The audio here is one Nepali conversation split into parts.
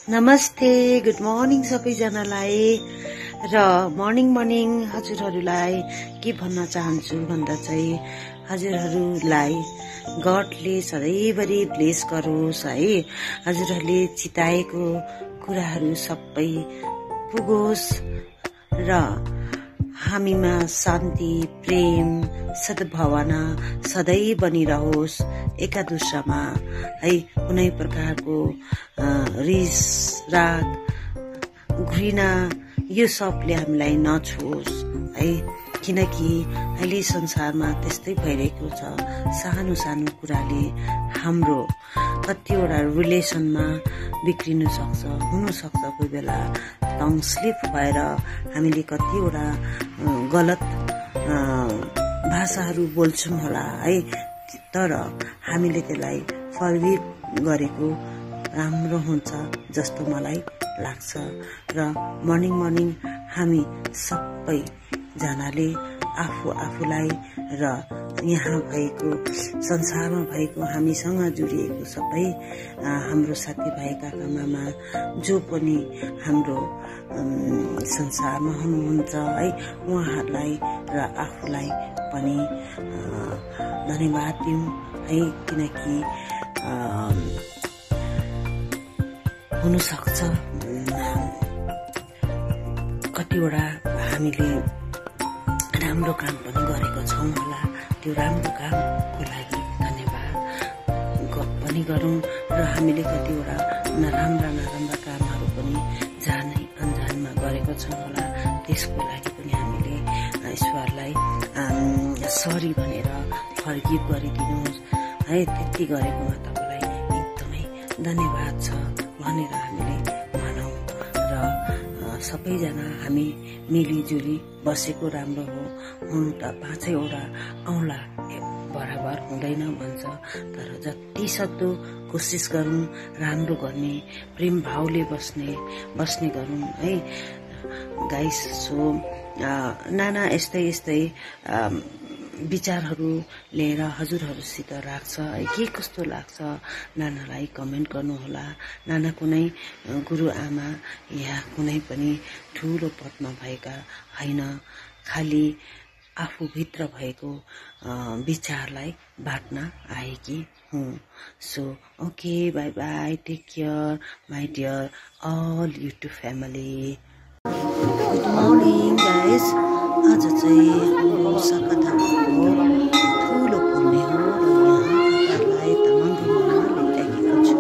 नमस्ते, गुड मर्निङ सबैजनालाई। र मर्निङ हजुरहरूलाई के भन्न चाहन्छु भन्दा चाहिँ हजुरहरूलाई गडले सधैँभरि ब्लेस गरोस् है। हजुरहरूले चिताएको कुराहरू सबै पुगोस् र हामीमा शान्ति, प्रेम, सद्भावना सधैँ बनिरहोस्। एका दुस्रामा है कुनै प्रकारको रिस, राग, घृणा यो सबले हामीलाई नछुओस् है। किनकि अहिले संसारमा त्यस्तै भइरहेको छ। सानो सानो कुराले हाम्रो कतिवटा रिलेसनमा बिग्रिन सक्छ, हुन सक्छ। कोही बेला टङ स्लिप भएर हामीले कतिवटा गलत भाषाहरू बोल्छौँ होला है। तर हामीले त्यसलाई फरगिभ गरेको राम्रो हुन्छ जस्तो मलाई लाग्छ। र मर्निङ हामी सबै जनाले आफूलाई र यहाँ भएको संसारमा भएको हामीसँग जोडिएको सबै हाम्रो साथीभाइ काका मामा जो पनि हाम्रो संसारमा हुनुहुन्छ है, उहाँहरूलाई र आफूलाई पनि धन्यवाद दिउँ है। किनकि हुनसक्छ कतिवटा हामीले राम्रो काम पनि गरेको छौँ होला। त्यो राम्रो कामको लागि धन्यवाद पनि गरौँ र हामीले कतिवटा नराम्रा कामहरू पनि जानै अनजानमा गरेको छौँ होला। त्यसको लागि पनि हामीले ईश्वरलाई सरी भनेर फर्गिभ गरिदिनुहोस् है। त्यति गरेकोमा तपाईँलाई एकदमै धन्यवाद छ भनेर हामीले भनौँ र सबैजना हामी मिलिजुली बसेको राम्रो हो। हुनु त पाँचैवटा औँला बराबर हुँदैन भन्छ, तर जति सक्दो कोसिस गरौँ राम्रो गर्ने, प्रेम भावले बस्ने गरौँ है गाइस। सो नाना यस्तै विचारहरू लिएर हजुरहरूसित राख्छ है। के कस्तो लाग्छ नानालाई कमेन्ट गर्नुहोला। नाना कुनै गुरुआमा या कुनै पनि ठुलो पदमा भएका होइन, खालि आफूभित्र भएको विचारलाई बाँड्न आएकी हुँ। So okay, bye bye, take care my dear all YouTube family. Good morning guys. आज चाहिँ हाम्रो सकथाको ठुलो पुण्य हो र यहाँ तपाईँहरूलाई तमाङमा ल्याइराखेको छु।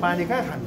पानी कहाँ खानु?